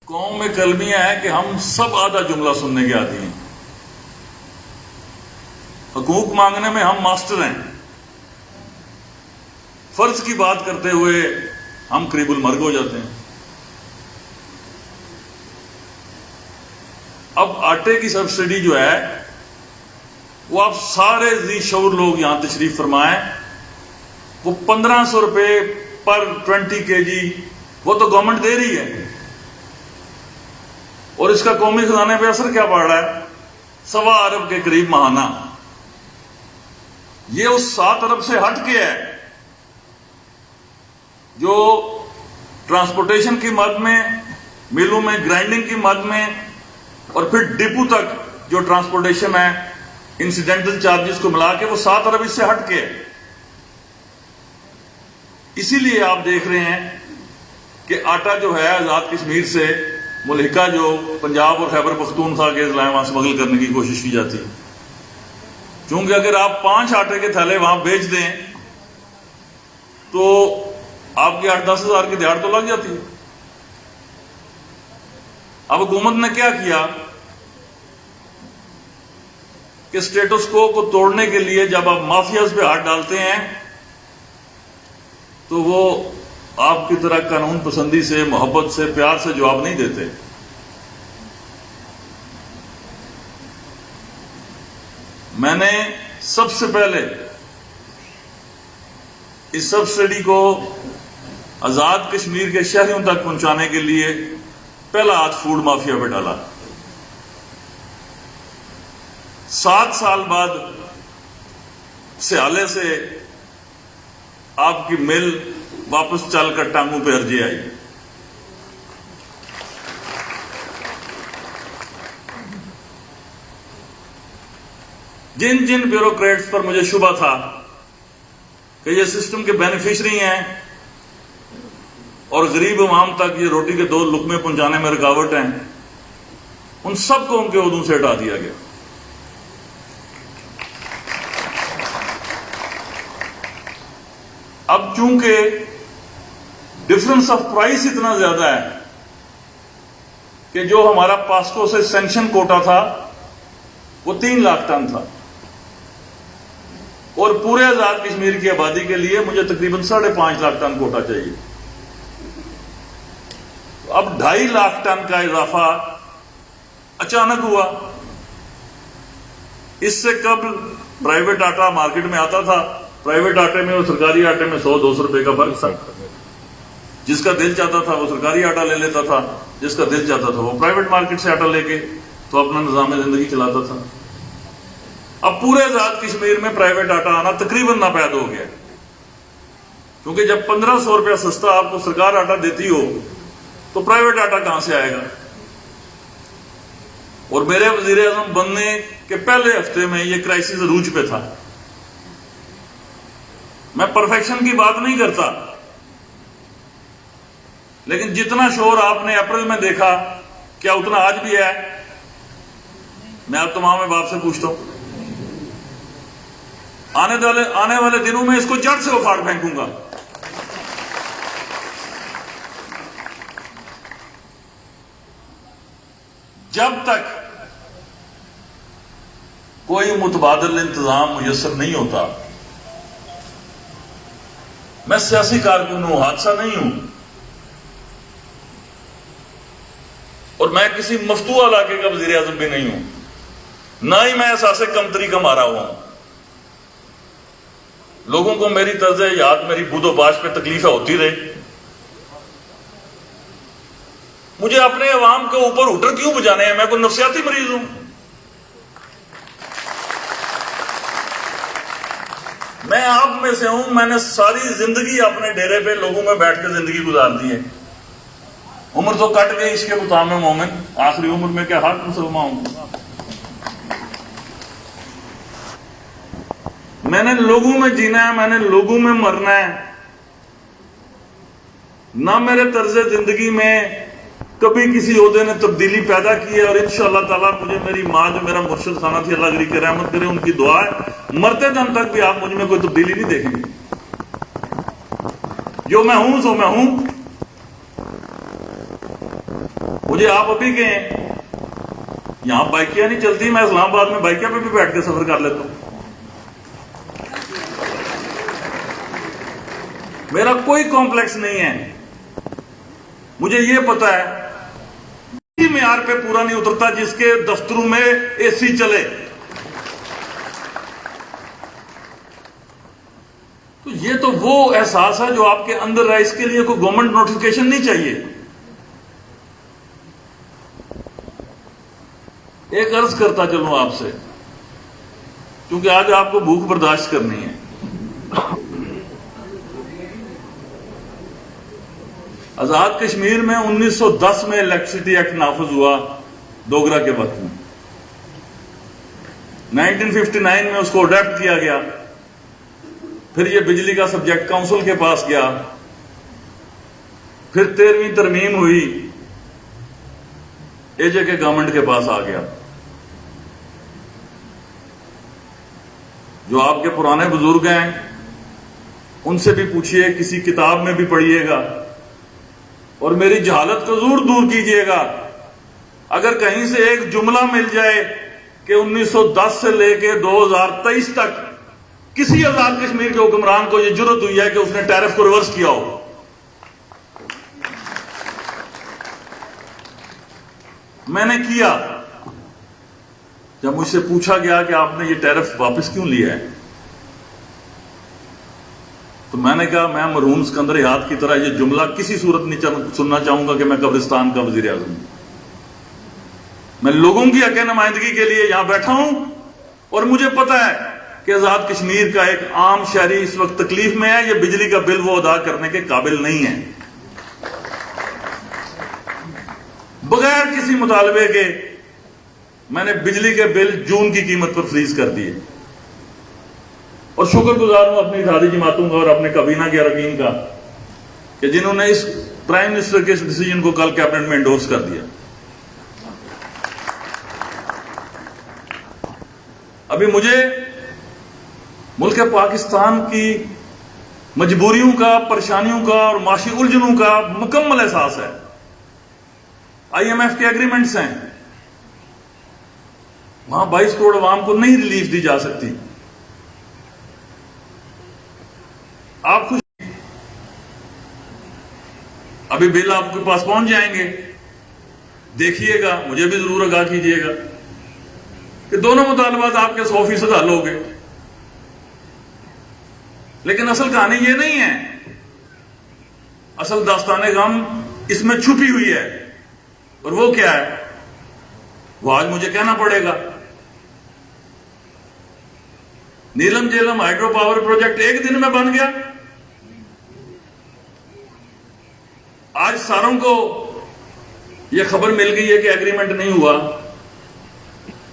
قوم میں کلمیاں ہے کہ ہم سب آدھا جملہ سننے کے عادی ہیں. حقوق مانگنے میں ہم ماسٹر ہیں. فرض کی بات کرتے ہوئے ہم قریب المرگ ہو جاتے ہیں. اب آٹے کی سبسڈی جو ہے وہ آپ سارے ذی شعور لوگ یہاں تشریف فرمائیں، وہ 1500 روپے پر 20 kg وہ تو گورنمنٹ دے رہی ہے، اور اس کا قومی خزانے پہ اثر کیا پڑ رہا ہے؟ 1.25 ارب کے قریب ماہانہ. یہ اس 7 ارب سے ہٹ کے ہے جو ٹرانسپورٹیشن کی مد میں، ملوں میں گرائنڈنگ کی مد میں، اور پھر ڈپو تک جو ٹرانسپورٹیشن ہے انسیڈنٹل چارجز کو ملا کے، وہ 7 ارب اس سے ہٹ کے ہے. اسی لیے آپ دیکھ رہے ہیں کہ آٹا جو ہے آزاد کشمیر سے ملحقہ جو پنجاب اور خیبر پختونخوا کے اضلاع وہاں اسمگل کرنے کی کوشش کی جاتی ہے. چونکہ اگر آپ 5 آٹے کے تھیلے وہاں بیچ دیں تو آپ کی 8-10 ہزار کی دیہڑ تو لگ جاتی ہے. اب حکومت نے کیا کیا کہ سٹیٹس کو توڑنے کے لیے جب آپ مافیاز پہ ہاتھ ڈالتے ہیں تو وہ آپ کی طرح قانون پسندی سے، محبت سے، پیار سے جواب نہیں دیتے. میں نے سب سے پہلے اس سبسڈی کو آزاد کشمیر کے شہریوں تک پہنچانے کے لیے پہلا ہاتھ فوڈ مافیا پہ ڈالا. 7 سال بعد سیالے سے آپ کی مل واپس چل کر ٹانگوں پہ ارجے آئی. جن جن بیوروکریٹس پر مجھے شبہ تھا کہ یہ سسٹم کے بینیفیشری ہیں اور غریب عوام تک یہ روٹی کے 2 لقمے پہنچانے میں رکاوٹ ہیں، ان سب کو ان کے عہدوں سے ہٹا دیا گیا. اب چونکہ ڈفرنس آف پرائس اتنا زیادہ ہے کہ جو ہمارا پاسکو سے سینکشن کوٹا تھا وہ 3 لاکھ ٹن تھا، اور پورے آزاد کشمیر کی آبادی کے لیے مجھے تقریباً 5.5 لاکھ ٹن کوٹا چاہیے. اب 2.5 لاکھ ٹن کا اضافہ اچانک ہوا. اس سے قبل پرائیویٹ آٹا مارکیٹ میں آتا تھا، پرائیویٹ آٹے میں اور سرکاری آٹے میں 100-200 روپے کا فرق تھا. جس کا دل چاہتا تھا وہ سرکاری آٹا لے لیتا تھا، جس کا دل چاہتا تھا وہ پرائیویٹ مارکیٹ سے آٹا لے کے تو اپنا نظام زندگی چلاتا تھا. اب پورے آزاد کشمیر میں پرائیویٹ آٹا آنا تقریباً ناپید ہو گیا، کیونکہ جب 1500 روپیہ سستا آپ کو سرکار آٹا دیتی ہو تو پرائیویٹ آٹا کہاں سے آئے گا. اور میرے وزیر اعظم بننے کے پہلے ہفتے میں یہ کرائسس عروج پہ تھا. میں پرفیکشن کی بات نہیں کرتا، لیکن جتنا شور آپ نے اپریل میں دیکھا کیا اتنا آج بھی ہے؟ میں آپ تمام باپ سے پوچھتا ہوں. آنے والے دنوں میں اس کو جڑ سے اکھاڑ پھینکوں گا. جب تک کوئی متبادل انتظام میسر نہیں ہوتا، میں سیاسی کارکن ہوں، حادثہ نہیں ہوں، اور میں کسی مفتوح علاقے کا وزیر اعظم بھی نہیں ہوں، نہ ہی میں احساس کمتری کا مارا ہوا ہوں. لوگوں کو میری طرز یاد، میری بود و باش پہ تکلیفیں ہوتی رہی. مجھے اپنے عوام کے اوپر ہوٹر کیوں بجانے ہیں؟ میں کوئی نفسیاتی مریض ہوں؟ میں آپ میں سے ہوں. میں نے ساری زندگی اپنے ڈیرے پہ لوگوں میں بیٹھ کے زندگی گزار دی ہے. عمر تو کٹ گئی اس کے مطابق مومن، آخری عمر میں کیا حق مسلمان ہوں. میں نے لوگوں میں جینا ہے، میں نے لوگوں میں مرنا ہے. نہ میرے طرز زندگی میں کبھی کسی عہدے نے تبدیلی پیدا کی ہے، اور انشاءاللہ تعالیٰ مجھے میری ماں جو میرا مرشد خانہ تھی، اللہ گری کے رحمت کرے، ان کی دعا ہے مرتے دم تک بھی آپ مجھ میں کوئی تبدیلی نہیں دیکھیں گے. جو میں ہوں سو میں ہوں. مجھے آپ ابھی کہیں یہاں بائکیاں نہیں چلتی، میں اسلام آباد میں بائکیاں پہ بھی بیٹھ کے سفر کر لیتا ہوں. میرا کوئی کمپلیکس نہیں ہے. مجھے یہ پتا ہے معیار پہ پورا نہیں اترتا جس کے دفتروں میں اے سی چلے. تو یہ تو وہ احساس ہے جو آپ کے اندر ہے. اس کے لیے کوئی گورنمنٹ نوٹیفکیشن نہیں چاہیے. ایک عرض کرتا چلوں آپ سے، کیونکہ آج آپ کو بھوک برداشت کرنی ہے. آزاد کشمیر میں 1910 میں الیکٹریسٹی ایکٹ نافذ ہوا ڈوگرا کے وقت میں. 1959 میں اس کو اڈاپٹ کیا گیا. پھر یہ بجلی کا سبجیکٹ کونسل کے پاس گیا. پھر 13ویں ترمیم ہوئی، اے جے کے گورنمنٹ کے پاس آ گیا. جو آپ کے پرانے بزرگ ہیں ان سے بھی پوچھئے، کسی کتاب میں بھی پڑھیے گا، اور میری جہالت کو ضرور دور کیجئے گا. اگر کہیں سے ایک جملہ مل جائے کہ 1910 سے لے کے 2023 تک کسی آزاد کشمیر کے حکمران کو یہ جرت ہوئی ہے کہ اس نے ٹیرف کو ریورس کیا ہو. میں نے کیا. جب مجھ سے پوچھا گیا کہ آپ نے یہ ٹیرف واپس کیوں لیا ہے، تو میں نے کہا میں مرحوم سکندر حیات کی طرح یہ جملہ کسی صورت نہیں سننا چاہوں گا کہ میں قبرستان کا وزیر اعظم ہوں. میں لوگوں کی حق نمائندگی کے لیے یہاں بیٹھا ہوں، اور مجھے پتا ہے کہ آزاد کشمیر کا ایک عام شہری اس وقت تکلیف میں ہے. یہ بجلی کا بل وہ ادا کرنے کے قابل نہیں ہے. بغیر کسی مطالبے کے میں نے بجلی کے بل جون کی قیمت پر فریز کر دیے. اور شکر گزار ہوں اپنی اتحادی جماعتوں کا اور اپنے کابینہ کے اراکین کا کہ جنہوں نے اس پرائم منسٹر کے اس ڈیسیجن کو کل کیبنٹ میں انڈورس کر دیا. ابھی مجھے ملک پاکستان کی مجبوریوں کا، پریشانیوں کا اور معاشی الجھنوں کا مکمل احساس ہے. آئی ایم ایف کے ایگریمنٹس ہیں، وہاں 22 کروڑ عوام کو نہیں ریلیف دی جا سکتی. آپ خوش، ابھی بل آپ کے پاس پہنچ جائیں گے، دیکھیے گا، مجھے بھی ضرور آگاہ کیجیے گا کہ دونوں مطالبات آپ کے 100% حل ہو گئے. لیکن اصل کہانی یہ نہیں ہے. اصل داستان غم اس میں چھپی ہوئی ہے. اور وہ کیا ہے وہ آج مجھے کہنا پڑے گا. نیلم جیلم ہائیڈرو پاور پروجیکٹ ایک دن میں بن گیا. آج ساروں کو یہ خبر مل گئی ہے کہ ایگریمنٹ نہیں ہوا.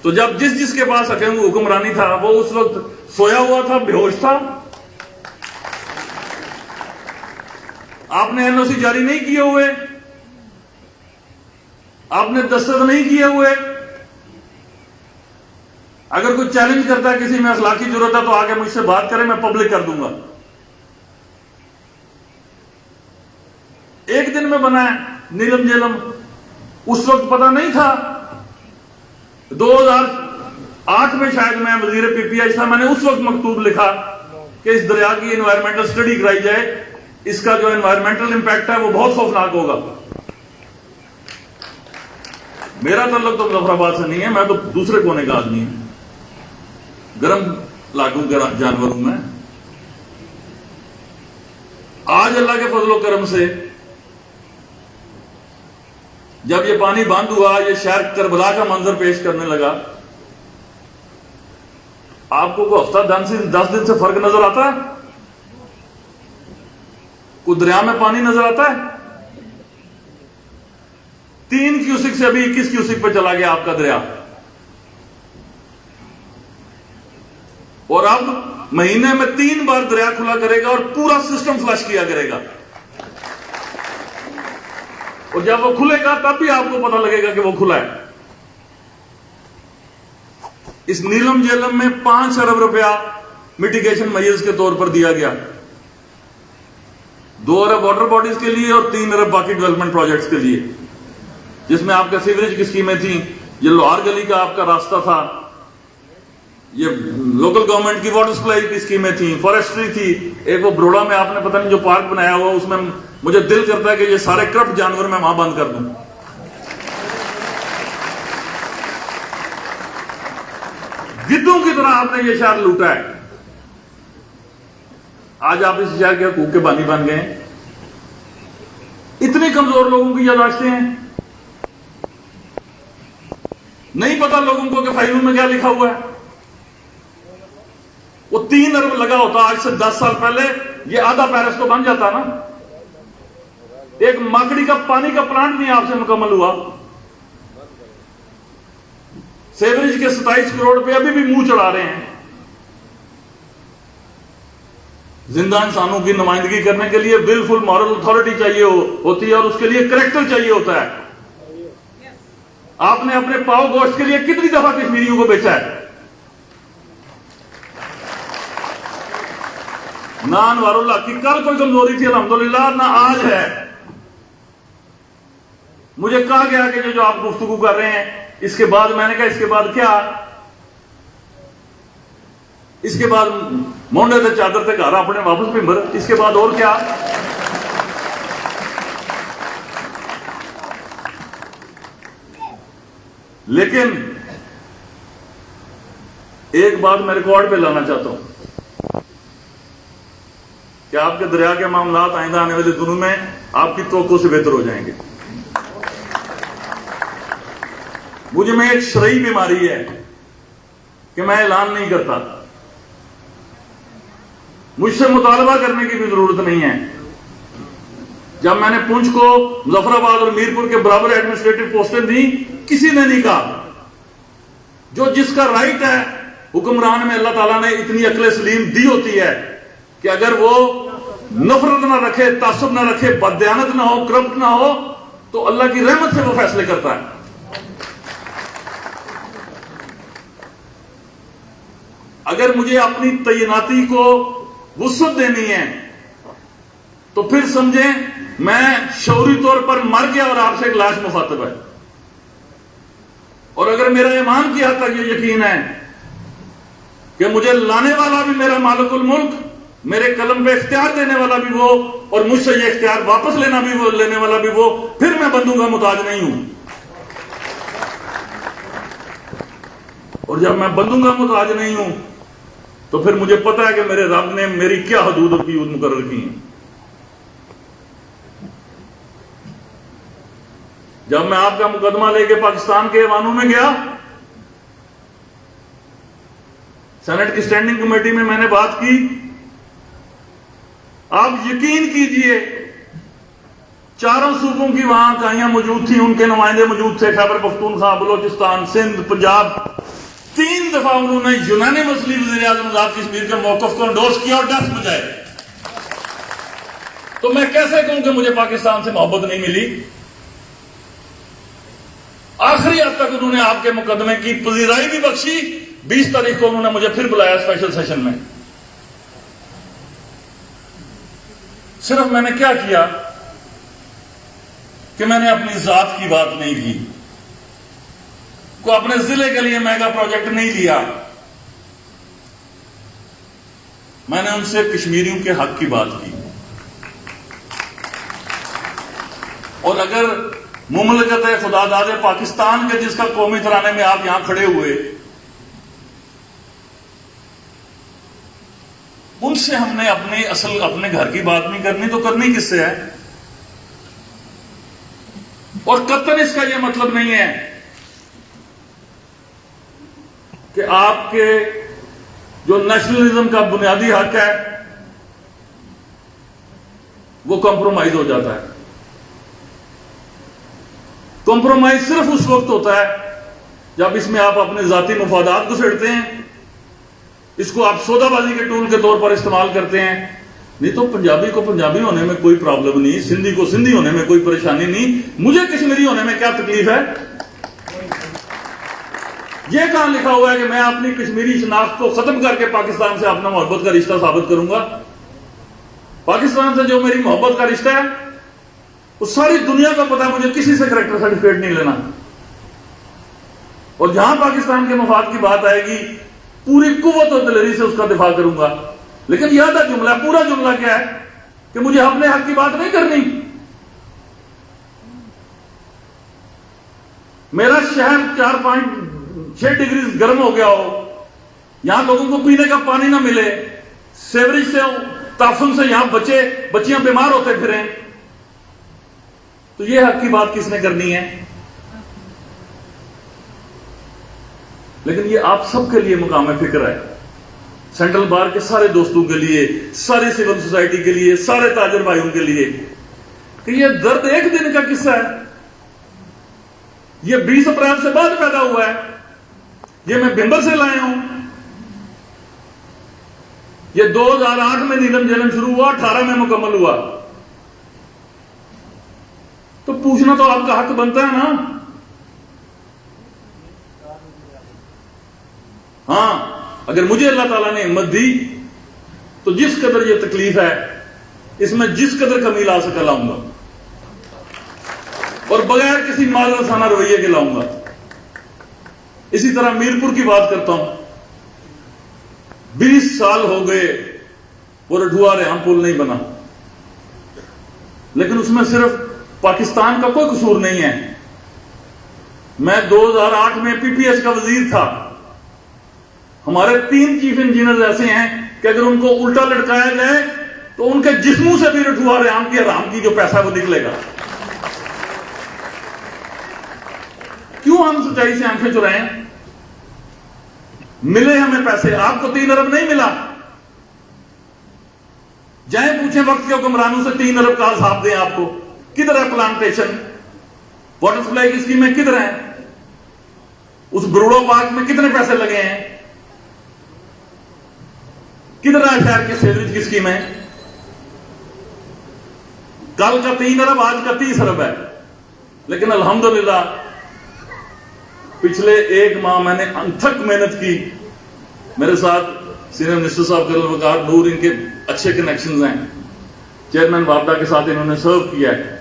تو جب جس کے پاس حکمرانی تھا وہ اس وقت سویا ہوا تھا، بے ہوش تھا. آپ نے این او سی جاری نہیں کیے ہوئے، آپ نے دستخط نہیں کیے ہوئے. اگر کوئی چیلنج کرتا ہے کسی میں اخلاقی ضرورت ہے تو آگے مجھ سے بات کرے، میں پبلک کر دوں گا. ایک دن میں بنا ہے نیلم جیلم. اس وقت پتہ نہیں تھا. 2008 میں شاید میں وزیر پی پی آئی تھا، میں نے اس وقت مکتوب لکھا کہ اس دریا کی انوائرمنٹل سٹڈی کرائی جائے. اس کا جو انوائرمنٹل امپیکٹ ہے وہ بہت خوفناک ہوگا. میرا تعلق تو مظفر آباد سے نہیں ہے، میں تو دوسرے کونے کا آدمی ہوں، گرم علاقوں کے جانور ہوں میں. آج اللہ کے فضل و کرم سے جب یہ پانی بند ہوا، یہ شہر کربلا کا منظر پیش کرنے لگا. آپ کو کوئی ہفتہ 10 دن سے فرق نظر آتا ہے؟ کوئی دریا میں پانی نظر آتا ہے؟ 3 کیوسک سے ابھی 21 کیوسک پہ چلا گیا آپ کا دریا. اور اب مہینے میں 3 بار دریا کھلا کرے گا اور پورا سسٹم فلش کیا کرے گا. اور جب وہ کھلے گا تب بھی آپ کو پتہ لگے گا کہ وہ کھلا ہے. اس نیلم جیلم میں 5 ارب روپیہ میٹیگیشن میئرز کے طور پر دیا گیا، 2 ارب واٹر باڈیز کے لیے اور 3 ارب باقی ڈیولپمنٹ پروجیکٹس کے لیے. جس میں آپ کا سیوریج کی اسکیمیں تھیں، یہ لوہار گلی کا آپ کا راستہ تھا، یہ لوکل گورنمنٹ کی واٹر سپلائی کی اسکیمیں تھیں، فارسٹری تھی، ایک وہ بروڑا میں آپ نے پتہ نہیں جو پارک بنایا ہوا، اس میں مجھے دل کرتا ہے کہ یہ سارے کرپٹ جانور میں وہاں بند کر دوں۔ گدوں کی طرح آپ نے یہ شہر لوٹا ہے۔ آج آپ اس شہر کے حقوق کے بانی بن گئے ہیں۔ اتنے کمزور لوگوں کی یادداشتیں ہیں، نہیں پتا لوگوں کو کہ فائلوں میں کیا لکھا ہوا ہے۔ وہ 3 ارب لگا ہوتا آج سے 10 سال پہلے، یہ آدھا پیرس تو بن جاتا نا۔ ایک ماکڑی کا پانی کا پلانٹ نہیں آپ سے مکمل ہوا۔ سیوریج کے 27 کروڑ پہ ابھی بھی منہ چڑھا رہے ہیں۔ زندہ انسانوں کی نمائندگی کرنے کے لیے ولفل مورل اتھارٹی چاہیے ہوتی ہے، اور اس کے لیے کریکٹر چاہیے ہوتا ہے۔ آپ نے اپنے پاؤ گوشت کے لیے کتنی دفعہ کشمیریوں کو بیچا ہے؟ نہ انوار اللہ کی کل کوئی کمزوری تھی الحمدللہ، نہ آج ہے۔ مجھے کہا گیا کہ جو آپ گفتگو کر رہے ہیں اس کے بعد، میں نے کہا اس کے بعد کیا؟ اس کے بعد مونڈے سے چادر سے گھر اپنے واپس پمبر، اس کے بعد اور کیا؟ لیکن ایک بات میں ریکارڈ پہ لانا چاہتا ہوں کہ آپ کے دریا کے معاملات آئندہ آنے والے دنوں میں آپ کی توقع سے بہتر ہو جائیں گے۔ مجھے میں ایک شرعی بیماری ہے کہ میں اعلان نہیں کرتا، مجھ سے مطالبہ کرنے کی بھی ضرورت نہیں ہے۔ جب میں نے پونچھ کو مظفر آباد اور میرپور کے برابر ایڈمنسٹریٹو پوسٹیں دی، کسی نے نہیں کہا۔ جو جس کا رائٹ ہے، حکمران میں اللہ تعالیٰ نے اتنی عقل سلیم دی ہوتی ہے کہ اگر وہ نفرت نہ رکھے، تعصب نہ رکھے، بددیانت نہ ہو، کرپٹ نہ ہو، تو اللہ کی رحمت سے وہ فیصلے کرتا ہے۔ اگر مجھے اپنی تعیناتی کو وسعت دینی ہے تو پھر سمجھیں میں شعوری طور پر مر گیا اور آپ سے ایک لاش مخاطب ہے۔ اور اگر میرا ایمان کی حد تک یہ یقین ہے کہ مجھے لانے والا بھی میرا مالک الملک، میرے قلم پہ اختیار دینے والا بھی وہ، اور مجھ سے یہ اختیار واپس لینے والا بھی وہ، پھر میں بندوں کا محتاج نہیں ہوں۔ اور جب میں بندوں کا محتاج نہیں ہوں تو پھر مجھے پتا ہے کہ میرے رب نے میری کیا حدود اور قیود مقرر کی ہیں۔ جب میں آپ کا مقدمہ لے کے پاکستان کے ایوانوں میں گیا، سینٹ کی سٹینڈنگ کمیٹی میں نے بات کی، آپ یقین کیجئے 4 صوبوں کی وہاں اکائیاں موجود تھیں، ان کے نمائندے موجود تھے، خیبر پختونخوا، بلوچستان، سندھ، پنجاب۔ 3 دفعہ انہوں نے یونانیمسلی وزیر اعظم آزاد کشمیر کے موقف کو انڈورس کیا اور ڈیسک بجائے۔ تو میں کیسے کہوں کہ مجھے پاکستان سے محبت نہیں ملی؟ آخری حد تک انہوں نے آپ کے مقدمے کی پذیرائی بھی بخشی۔ 20 تاریخ کو انہوں نے مجھے پھر بلایا اسپیشل سیشن میں۔ صرف میں نے کیا کیا کہ میں نے اپنی ذات کی بات نہیں کی، کو اپنے ضلع کے لیے میگا پروجیکٹ نہیں لیا، میں نے ان سے کشمیریوں کے حق کی بات کی۔ اور اگر مملکت خدا داد پاکستان کے جس کا قومی ترانے میں آپ یہاں کھڑے ہوئے، ان سے ہم نے اپنے گھر کی بات نہیں کرنی تو کرنی کس سے ہے؟ اور قطعاً اس کا یہ مطلب نہیں ہے کہ آپ کے جو نیشنلزم کا بنیادی حق ہے وہ کمپرومائز ہو جاتا ہے۔ کمپرومائز صرف اس وقت ہوتا ہے جب اس میں آپ اپنے ذاتی مفادات گھسیڑتے ہیں، اس کو آپ سودا بازی کے ٹول کے طور پر استعمال کرتے ہیں۔ نہیں تو پنجابی کو پنجابی ہونے میں کوئی پرابلم نہیں، سندھی کو سندھی ہونے میں کوئی پریشانی نہیں، مجھے کشمیری ہونے میں کیا تکلیف ہے؟ یہ کہاں لکھا ہوا ہے کہ میں اپنی کشمیری شناخت کو ختم کر کے پاکستان سے اپنا محبت کا رشتہ ثابت کروں گا؟ پاکستان سے جو میری محبت کا رشتہ ہے وہ ساری دنیا کو پتا ہے مجھے کسی سے کریکٹر سرٹیفکیٹ نہیں لینا، اور جہاں پاکستان کے مفاد کی بات آئے گی پوری قوت اور دلیری سے اس کا دفاع کروں گا۔ لیکن یاد ہے جملہ، پورا جملہ کیا ہے کہ مجھے اپنے حق کی بات نہیں کرنی۔ میرا شہر 4.6 ڈگری گرم ہو گیا ہو، یہاں لوگوں کو پینے کا پانی نہ ملے، سیوریج سے تعفن سے یہاں بچیاں بیمار ہوتے پھریں، تو یہ حق کی بات کس نے کرنی ہے؟ لیکن یہ آپ سب کے لیے مقام فکر ہے، سینٹرل بار کے سارے دوستوں کے لیے، ساری سول سوسائٹی کے لیے، سارے تاجر بھائیوں کے لیے، کہ یہ درد ایک دن کا قصہ ہے، یہ 20 اپریل سے بعد پیدا ہوا ہے، یہ میں بمبر سے لائے ہوں، یہ 2008 میں نیلم جیلم شروع ہوا، 18 میں مکمل ہوا، تو پوچھنا تو آپ کا حق بنتا ہے نا۔ ہاں، اگر مجھے اللہ تعالیٰ نے ہمت دی تو جس قدر یہ تکلیف ہے اس میں جس قدر کمی لا سکا لاؤں گا، اور بغیر کسی مال رسانہ رویے کے لاؤں گا۔ اسی طرح میرپور کی بات کرتا ہوں، 20 سال ہو گئے وہ رڈھوا ریحام پل نہیں بنا، لیکن اس میں صرف پاکستان کا کوئی قصور نہیں ہے۔ میں 2008 میں پی پی ایس کا وزیر تھا، ہمارے 3 چیف انجینئر ایسے ہیں کہ اگر ان کو الٹا لٹکایا جائے تو ان کے جسموں سے بھی رٹھوا ریحام کی حرام کی جو پیسہ وہ نکلے گا۔ کیوں ہم سچائی سے آنکھیں چرائیں؟ ملے ہمیں پیسے، آپ کو 3 ارب نہیں ملا، جائیں پوچھیں وقت کے حکمرانوں سے 3 ارب کا حساب دیں آپ کو، کدھر ہے پلانٹیشن، واٹر سپلائی کی اسکیمیں کدھر ہیں، اس بروڑو پارک میں کتنے پیسے لگے ہیں، کدھر ہے شہر کے سیوریج کی اسکیم ہے؟ کل کا 3 ارب آج کا 30 ارب ہے، لیکن الحمدللہ پچھلے 1 ماہ میں نے انتھک محنت کی، میرے ساتھ سینئر منسٹر صاحب کرل وقار نور، ان کے اچھے کنیکشنز ہیں، چیئرمین وابڈا کے ساتھ انہوں نے سرو کیا ہے،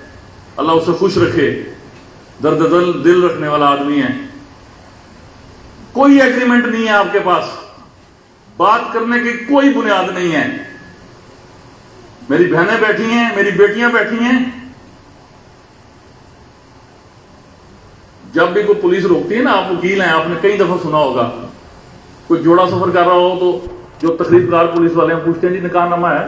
اللہ اسے خوش رکھے، درد دل رکھنے والا آدمی ہے۔ کوئی ایگریمنٹ نہیں ہے آپ کے پاس، بات کرنے کی کوئی بنیاد نہیں ہے، میری بہنیں بیٹھی ہیں، میری بیٹیاں بیٹھی ہیں، جب بھی کوئی پولیس روکتی ہے نا، آپ وکیل ہیں، آپ نے کئی دفعہ سنا ہوگا، کوئی جوڑا سفر کر رہا ہو تو جو تقریب کار پولیس والے ہیں پوچھتے ہیں جی نکاح نامہ ہے،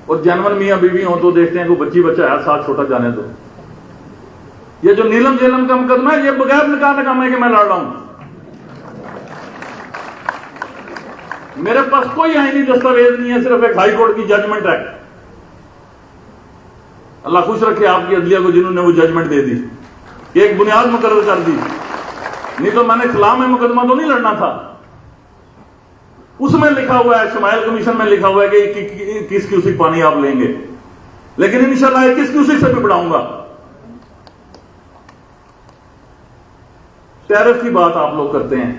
اور جینون میاں بیوی ہوں تو دیکھتے ہیں کوئی بچہ ہے ساتھ، چھوٹا جانے دو۔ یہ جو نیلم جیلم کا مقدمہ ہے یہ بغیر نکاح نکام ہے کہ میں لڑ رہا ہوں، میرے پاس کوئی آئینی دستاویز نہیں ہے، صرف ایک ہائی کورٹ کی ججمنٹ ہے، اللہ خوش رکھے آپ کی عدلیہ کو جنہوں نے وہ ججمنٹ دے دی، ایک بنیاد مقرر کر دی، نہیں تو میں نے خلا میں مقدمہ تو نہیں لڑنا تھا۔ اس میں لکھا ہوا ہے، شمائل کمیشن میں لکھا ہوا ہے کہ 21 کیوسک پانی آپ لیں گے، لیکن انشاءاللہ 21 کیوسک سے بھی بڑھاؤں گا۔ ٹیرف کی بات آپ لوگ کرتے ہیں،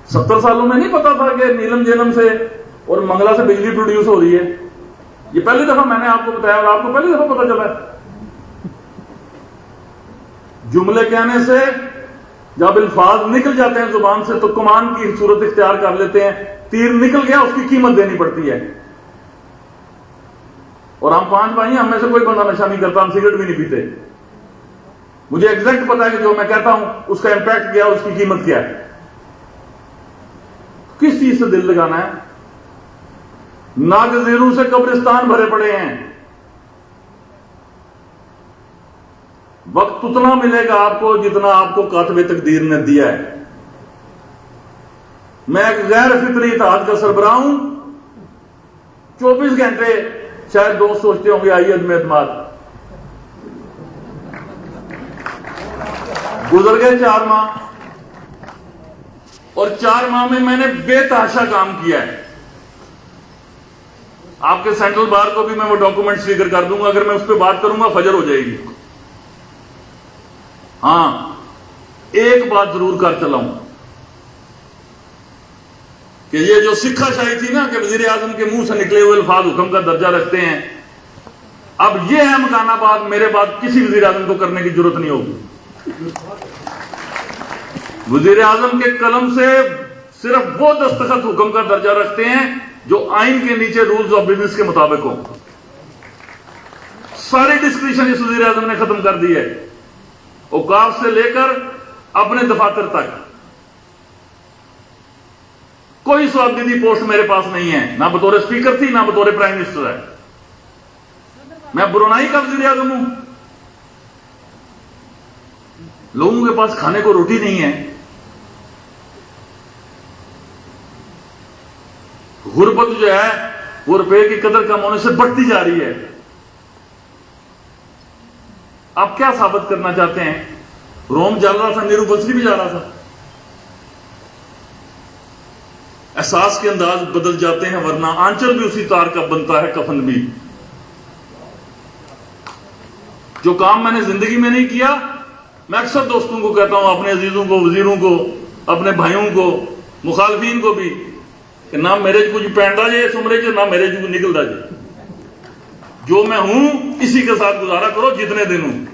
70 سالوں میں نہیں پتا تھا کہ نیلم جیلم سے اور منگلا سے بجلی پروڈیوس ہو رہی ہے؟ یہ پہلی دفعہ میں نے آپ کو بتایا اور آپ کو پہلی دفعہ پتا چلا ہے۔ جملے کہنے سے جب الفاظ نکل جاتے ہیں زبان سے تو کمان کی صورت اختیار کر لیتے ہیں، تیر نکل گیا اس کی قیمت دینی پڑتی ہے۔ اور ہم 5 بھائی ہیں، ہم میں سے کوئی بندہ نشہ نہیں کرتا، ہم سگریٹ بھی نہیں پیتے، مجھے ایگزیکٹ پتا ہے کہ جو میں کہتا ہوں اس کا امپیکٹ کیا اور اس کی قیمت کیا ہے۔ کس چیز سے دل لگانا ہے؟ ناگزیروں سے قبرستان بھرے پڑے ہیں، وقت اتنا ملے گا آپ کو جتنا آپ کو کاتب تقدیر نے دیا ہے۔ میں ایک غیر فطری اتحاد کا سربراہ ہوں، 24 گھنٹے، شاید دوست سوچتے ہوں گے آئی عدم اعتماد، گزر گئے 4 ماہ، اور 4 ماہ میں نے بے تحاشا کام کیا ہے۔ آپ کے سینٹرل بار کو بھی میں وہ ڈاکومنٹ فکر کر دوں گا، اگر میں اس پہ بات کروں گا فجر ہو جائے گی۔ ہاں، ایک بات ضرور کر چلا ہوں کہ یہ جو سکھا شاہی تھی نا کہ وزیر اعظم کے منہ سے نکلے ہوئے الفاظ حکم کا درجہ رکھتے ہیں، اب یہ ہے مکان آباد میرے بعد کسی وزیر اعظم کو کرنے کی ضرورت نہیں ہوگی۔ وزیر اعظم کے قلم سے صرف وہ دستخط حکم کا درجہ رکھتے ہیں جو آئین کے نیچے رولز آف بزنس کے مطابق ہوں۔ ساری ڈسکریشن اس وزیر اعظم نے ختم کر دی ہے، اوقاف سے لے کر اپنے دفاتر تک۔ کوئی سوابدیدی پوسٹ میرے پاس نہیں ہے، نہ بطور اسپیکر تھی نہ بطور پرائم منسٹر ہے۔ میں برونائی کا وزیر اعظم ہوں، لوگوں کے پاس کھانے کو روٹی نہیں ہے، غربت جو ہے وہ روپے کی قدر کم ہونے سے بڑھتی جا رہی ہے۔ آپ کیا ثابت کرنا چاہتے ہیں؟ روم جل رہا تھا، نیرو بنسری بھی جا رہا تھا۔ احساس کے انداز بدل جاتے ہیں، ورنہ آنچل بھی اسی تار کا بنتا ہے، کفن بھی۔ جو کام میں نے زندگی میں نہیں کیا، میں اکثر دوستوں کو کہتا ہوں، اپنے عزیزوں کو، وزیروں کو، اپنے بھائیوں کو، مخالفین کو بھی، کہ نہ میرے کچھ پینڈا جائے سمرے جو نہ میرے جو نکلتا جائے، جو میں ہوں اسی کے ساتھ گزارا کرو جتنے دن ہوں۔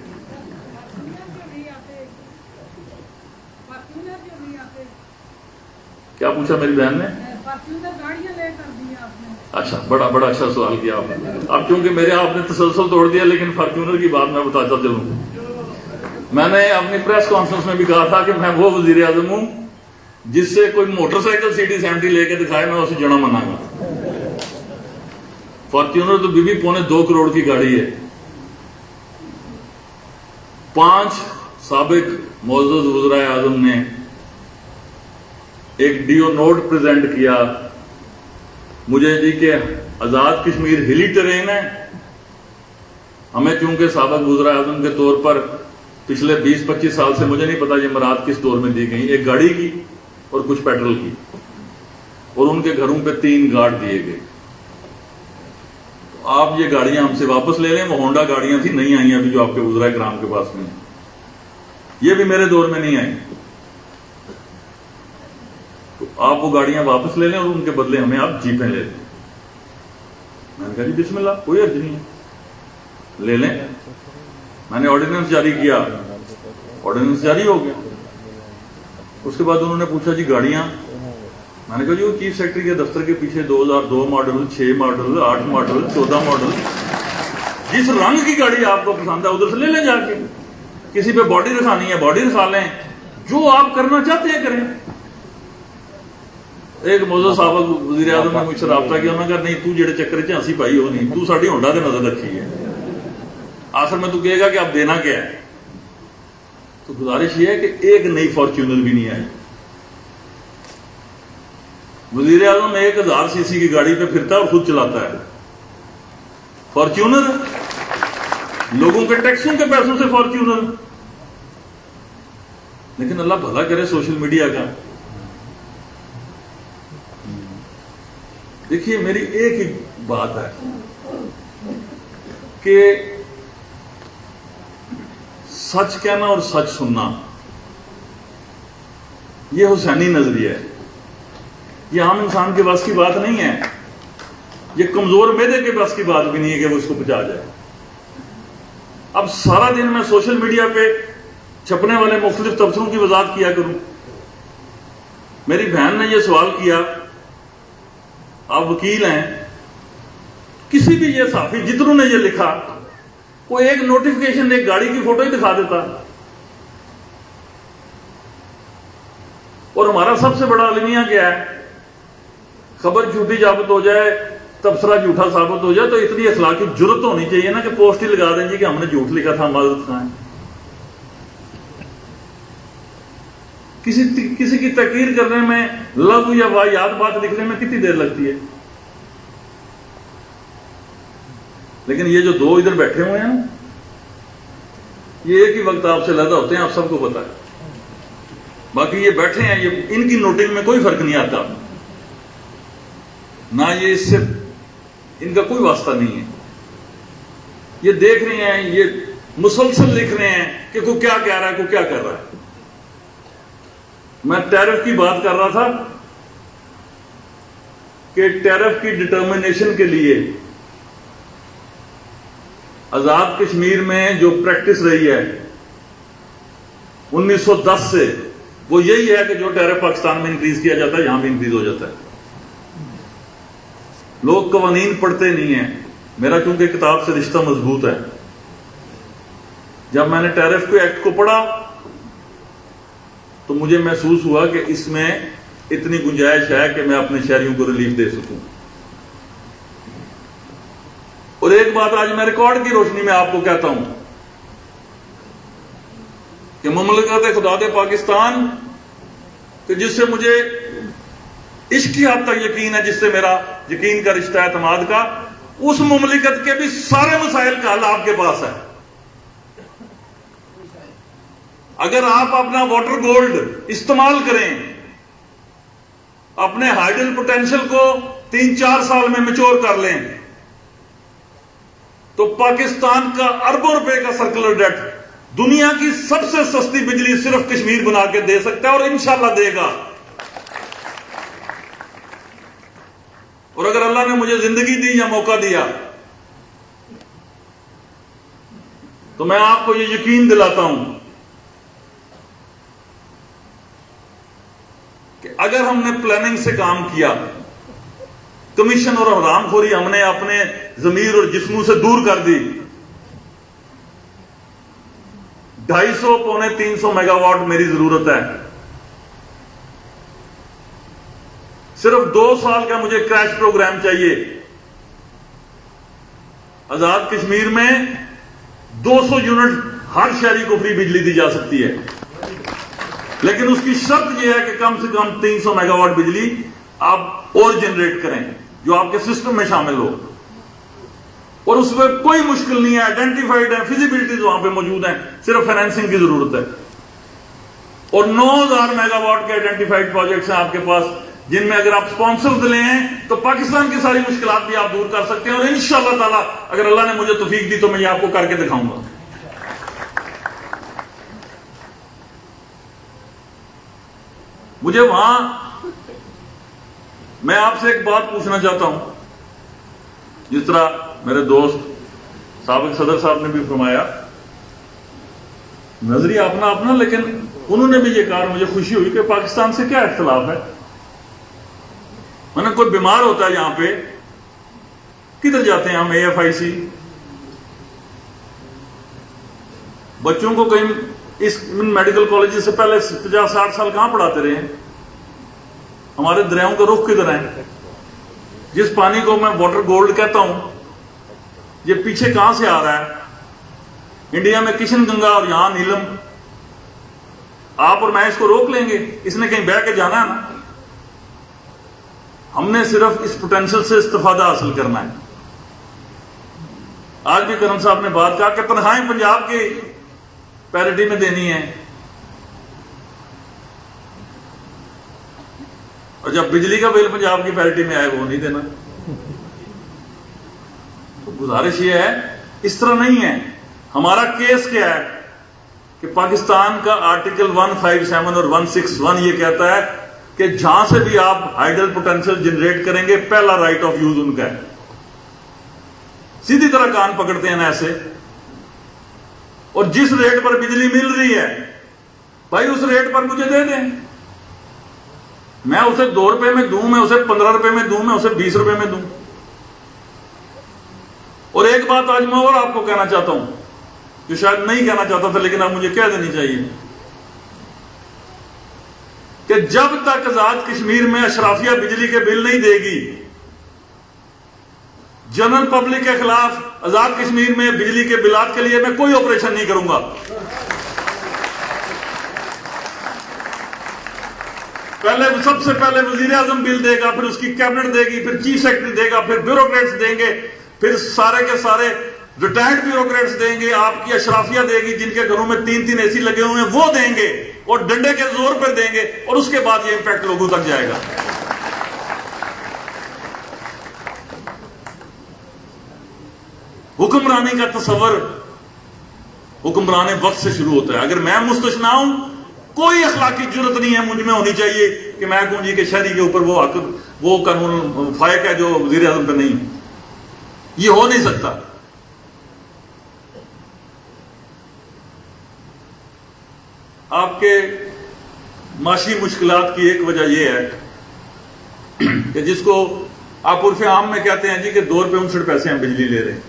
کیا پوچھا میری بہن نے؟ اچھا، بڑا اچھا سوال کیا آپ نے۔ اب کیونکہ میرے آپ نے تسلسل توڑ دیا، لیکن فارچونر کی بات میں بتاتا چلوں۔ میں نے اپنی پریس کانفرنس میں بھی کہا تھا کہ میں وہ وزیر اعظم ہوں جس سے کوئی موٹر سائیکل CD70 لے کے دکھائے، میں اسے جڑا منا گا۔ فارچونر تو بی 2.25 کروڑ کی گاڑی ہے۔ 5 سابق معزز وزرائے اعظم نے ایک ڈیو نوٹ پریزنٹ کیا مجھے جی کہ آزاد کشمیر ہلی ٹرین ہے، ہمیں چونکہ سابق وزرائے اعظم کے طور پر پچھلے 20-25 سال سے مجھے نہیں پتا یہ مراد کس دور میں دی گئی، ایک گاڑی کی اور کچھ پیٹرول کی، اور ان کے گھروں پہ 3 گارڈ دیے گئے۔ آپ یہ گاڑیاں ہم سے واپس لے لیں، وہ ہونڈا گاڑیاں تھیں، نہیں آئیں ابھی جو آپ کے وزرائے کرام کے پاس میں ہیں، یہ بھی میرے دور میں نہیں آئیں، تو آپ وہ گاڑیاں واپس لے لیں اور ان کے بدلے ہمیں آپ جیپیں لے لیں۔ میں نے کہا جی بسم اللہ، کوئی حرج نہیں ہے، لے لیں۔ میں نے آرڈیننس جاری کیا، آرڈیننس جاری ہو گیا۔ اس کے بعد انہوں نے پوچھا جی گاڑیاں، میں نے کہا جی وہ چیف سیکرٹری کے دفتر کے پیچھے 2002 ماڈل، 6 ماڈل، 8 ماڈل، 14 ماڈل، جس رنگ کی گاڑی آپ کو پسند ہے ادھر سے لے لیں جا کے، کسی پہ باڈی دکھانی ہے باڈی دکھا لیں، جو آپ کرنا چاہتے ہیں کریں۔ ایک موضوع سابق وزیر اعظم نے مجھ سے رابطہ کیا، انہوں نے کہا نہیں تو جڑے چکر چ ہنسی پائی ہو نہیں، تو ساڈی ہونڈا تے نظر رکھی ہے، آخر میں تو کہے گا کہ آپ دینا کیا ہے۔ تو گزارش یہ ہے کہ ایک نئی فارچونر بھی نہیں آئی۔ وزیر اعظم 1000 cc کی گاڑی پہ پھرتا ہے اور خود چلاتا ہے۔ فارچونر لوگوں کے ٹیکسوں کے پیسوں سے فارچونر۔ لیکن اللہ بھلا کرے سوشل میڈیا کا۔ دیکھیے میری ایک ہی بات ہے کہ سچ کہنا اور سچ سننا یہ حسینی نظریہ ہے، یہ عام انسان کے بس کی بات نہیں ہے، یہ کمزور معدے کے بس کی بات بھی نہیں ہے کہ وہ اس کو پچا جائے۔ اب سارا دن میں سوشل میڈیا پہ چھپنے والے مختلف تبصروں کی وضاحت کیا کروں۔ میری بہن نے یہ سوال کیا، آپ وکیل ہیں، کسی بھی یہ صحافی جتنوں نے یہ لکھا، کوئی ایک نوٹیفیکیشن ایک گاڑی کی فوٹو ہی دکھا دیتا، اور ہمارا سب سے بڑا المیہ کیا ہے، خبر جھوٹی ثابت ہو جائے، تبصرہ جھوٹا ثابت ہو جائے تو اتنی اخلاقی جرت ہونی چاہیے نا کہ پوسٹ ہی لگا دیں جی کہ ہم نے جھوٹ لکھا تھا، معذرت خواہ ہیں۔ کسی کی تقریر کرنے میں لفظ یا واحد بات لکھنے میں کتنی دیر لگتی ہے، لیکن یہ جو 2 ادھر بیٹھے ہوئے ہیں یہ ایک ہی وقت آپ سے علیحدہ ہوتے ہیں، آپ سب کو پتا ہے۔ باقی یہ بیٹھے ہیں، یہ ان کی نوٹنگ میں کوئی فرق نہیں آتا، نہ یہ اس سے ان کا کوئی واسطہ نہیں ہے۔ یہ دیکھ رہے ہیں، یہ مسلسل لکھ رہے ہیں کہ کوئی کیا کہہ رہا ہے، کوئی کیا کر رہا ہے۔ میں ٹیرف کی بات کر رہا تھا، کہ ٹیرف کی ڈٹرمنیشن کے لیے آزاد کشمیر میں جو پریکٹس رہی ہے 1910 سے، وہ یہی ہے کہ جو ٹیرف پاکستان میں انکریز کیا جاتا ہے یہاں بھی انکریز ہو جاتا ہے. لوگ قوانین پڑھتے نہیں ہیں. میرا چونکہ کتاب سے رشتہ مضبوط ہے، جب میں نے ٹیرف کے ایکٹ کو پڑھا تو مجھے محسوس ہوا کہ اس میں اتنی گنجائش ہے کہ میں اپنے شہریوں کو ریلیف دے سکوں. اور ایک بات آج میں ریکارڈ کی روشنی میں آپ کو کہتا ہوں کہ مملکت خدا پاکستان کہ جس سے مجھے عشق کی حد تک یقین ہے، جس سے میرا یقین کا رشتہ اعتماد کا، اس مملکت کے بھی سارے مسائل کا حل آپ کے پاس ہے. اگر آپ اپنا واٹر گولڈ استعمال کریں، اپنے ہائیڈل پوٹینشل کو 3-4 سال میں میچور کر لیں، تو پاکستان کا اربوں روپے کا سرکلر ڈیٹ دنیا کی سب سے سستی بجلی صرف کشمیر بنا کے دے سکتا ہے، اور انشاءاللہ دے گا. اور اگر اللہ نے مجھے زندگی دی یا موقع دیا تو میں آپ کو یہ یقین دلاتا ہوں کہ اگر ہم نے پلاننگ سے کام کیا، کمیشن اور حرام خوری ہم نے اپنے ضمیر اور جسموں سے دور کر دی، 250-300 میگا واٹ میری ضرورت ہے. صرف 2 سال کا مجھے کریش پروگرام چاہیے. آزاد کشمیر میں 200 یونٹ ہر شہری کو فری بجلی دی جا سکتی ہے، لیکن اس کی شرط یہ ہے کہ کم سے کم 300 میگا واٹ بجلی آپ اور جنریٹ کریں جو آپ کے سسٹم میں شامل ہو. اور اس میں کوئی مشکل نہیں ہے، آئیڈینٹیفائڈ ہے، فیزیبلٹیز وہاں پہ موجود ہیں، صرف فائنینسنگ کی ضرورت ہے. اور 9000 میگا واٹ کے آئیڈینٹیفائڈ پروجیکٹس ہیں آپ کے پاس، جن میں اگر آپ سپانسر لیں تو پاکستان کی ساری مشکلات بھی آپ دور کر سکتے ہیں. اور انشاءاللہ تعالی اگر اللہ نے مجھے توفیق دی تو میں یہ آپ کو کر کے دکھاؤں گا. مجھے وہاں میں آپ سے ایک بات پوچھنا چاہتا ہوں، جس طرح میرے دوست سابق صدر صاحب نے بھی فرمایا، نظریہ اپنا اپنا، لیکن انہوں نے بھی یہ کہا، مجھے خوشی ہوئی کہ پاکستان سے کیا اختلاف ہے. میں نے کوئی بیمار ہوتا ہے یہاں پہ، کدھر جاتے ہیں ہم؟ AFIC. بچوں کو کہیں اس میڈیکل کالج سے پہلے 50-60 سال کہاں پڑھاتے رہے ہیں؟ ہمارے دریاؤں کا رخ کدھر ہے؟ جس پانی کو میں واٹر گولڈ کہتا ہوں، یہ پیچھے کہاں سے آ رہا ہے؟ انڈیا میں کشن گنگا اور یہاں نیلم. آپ اور میں اس کو روک لیں گے؟ اس نے کہیں بہ کے جانا ہے نا. ہم نے صرف اس پوٹینشل سے استفادہ حاصل کرنا ہے. آج بھی کرم صاحب نے بات کہا کہ تنخواہیں پنجاب کی پیرٹی میں دینی ہے، اور جب بجلی کا بل پنجاب کی پیرٹی میں آئے وہ نہیں دینا. تو گزارش یہ ہے، اس طرح نہیں ہے. ہمارا کیس کیا ہے کہ پاکستان کا آرٹیکل 157 اور 161 یہ کہتا ہے کہ جہاں سے بھی آپ ہائیڈل پوٹینشل جنریٹ کریں گے، پہلا رائٹ آف یوز ان کا ہے. سیدھی طرح کان پکڑتے ہیں نا ایسے. اور جس ریٹ پر بجلی مل رہی ہے بھائی، اس ریٹ پر مجھے دے دیں. میں اسے 2 روپے میں دوں، میں اسے 15 روپے میں دوں، میں اسے 20 روپے میں دوں. اور ایک بات آج میں اور آپ کو کہنا چاہتا ہوں جو شاید نہیں کہنا چاہتا تھا، لیکن اب مجھے کہہ دینی چاہیے کہ جب تک آزاد کشمیر میں اشرافیہ بجلی کے بل نہیں دے گی، جنرل پبلک کے خلاف آزاد کشمیر میں بجلی کے بلات کے لیے میں کوئی آپریشن نہیں کروں گا. سب سے پہلے وزیر اعظم بل دے گا، پھر اس کی کیبنٹ دے گی، پھر چیف سیکرٹری دے گا، پھر بیوروکریٹس دیں گے، پھر سارے کے سارے ریٹائرڈ بیوروکریٹس دیں گے. آپ کی اشرافیہ دے گی، جن کے گھروں میں 3 AC لگے ہوئے ہیں وہ دیں گے، اور ڈنڈے کے زور پر دیں گے. اور اس کے بعد یہ امپیکٹ لوگوں تک جائے گا. حکمرانی کا تصور حکمران وقت سے شروع ہوتا ہے. اگر میں مستثنا ہوں، کوئی اخلاقی جرت نہیں ہے مجھ میں ہونی چاہیے کہ میں کہوں جی کہ شہری کے اوپر وہ حق وہ قانون فائق ہے جو وزیر اعظم پہ نہیں. یہ ہو نہیں سکتا. آپ کے معاشی مشکلات کی ایک وجہ یہ ہے کہ جس کو آپ عرف عام میں کہتے ہیں جی کہ 2 روپے 59 پیسے ہم بجلی لے رہے ہیں.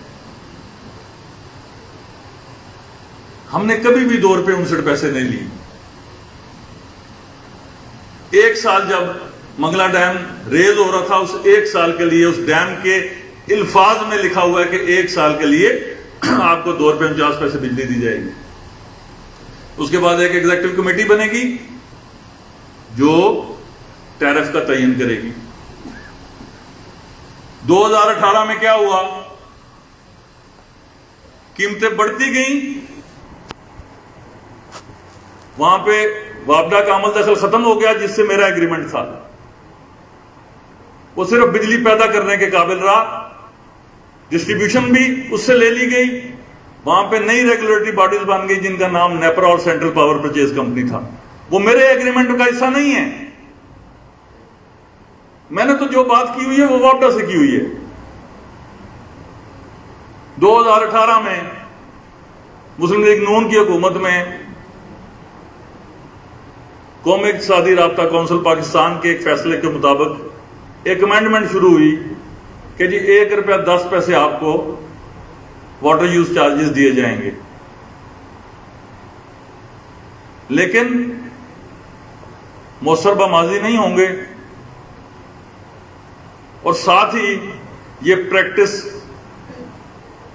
ہم نے کبھی بھی 2 روپے 59 پیسے نہیں لی. ایک سال جب منگلا ڈیم ریز ہو رہا تھا، اس ایک سال کے لیے اس ڈیم کے الفاظ میں لکھا ہوا ہے کہ ایک سال کے لیے آپ کو 2 روپے 49 پیسے بجلی دی جائے گی. اس کے بعد ایک ایگزیکٹو کمیٹی بنے گی جو ٹیرف کا تعین کرے گی. 2018 میں کیا ہوا؟ قیمتیں بڑھتی گئیں. وہاں پہ وابڈا کا عمل دخل ختم ہو گیا جس سے میرا ایگریمنٹ تھا. وہ صرف بجلی پیدا کرنے کے قابل رہا. ڈسٹریبیوشن بھی اس سے لے لی گئی. وہاں پہ نئی ریگولیٹری باڈیز بن گئی جن کا نام نیپرا اور سینٹرل پاور پرچیز کمپنی تھا. وہ میرے ایگریمنٹ کا حصہ نہیں ہے. میں نے تو جو بات کی ہوئی ہے وہ وابڈا سے کی ہوئی ہے. 2018 میں مسلم لیگ نون کی حکومت میں قومی اقتصادی رابطہ کونسل پاکستان کے ایک فیصلے کے مطابق ایک امینڈمنٹ شروع ہوئی کہ جی 1 روپیہ 10 پیسے آپ کو واٹر یوز چارجز دیے جائیں گے. لیکن مؤثر بماضی نہیں ہوں گے. اور ساتھ ہی یہ پریکٹس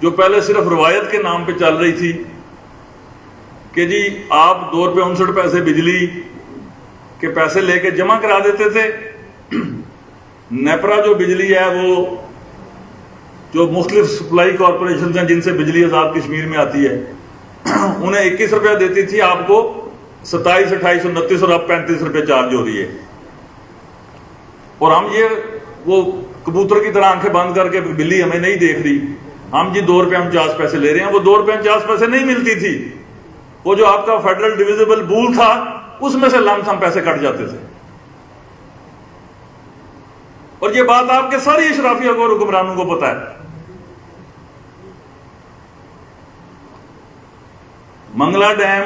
جو پہلے صرف روایت کے نام پہ چل رہی تھی کہ جی آپ 2 روپے 59 پیسے بجلی کے پیسے لے کے جمع کرا دیتے تھے. نیپرا جو بجلی ہے وہ جو مختلف سپلائی کارپوریشنز ہیں جن سے بجلی آزاد کشمیر میں آتی ہے انہیں 21 روپیہ دیتی تھی، آپ کو 27، 28، 29 اور اب 35 روپے چارج ہو رہی ہے. اور ہم یہ وہ کبوتر کی طرح آنکھیں بند کر کے بلی ہمیں نہیں دیکھ رہی، ہم جی 2 روپے 49 پیسے لے رہے ہیں. وہ 2 روپے 49 پیسے نہیں ملتی تھی. وہ جو آپ کا فیڈرل ڈویزیبل بول تھا اس میں سے لم سم پیسے کٹ جاتے تھے. اور یہ بات آپ کے ساری اشرافیہ کو اور حکمرانوں کو پتا ہے. منگلا ڈیم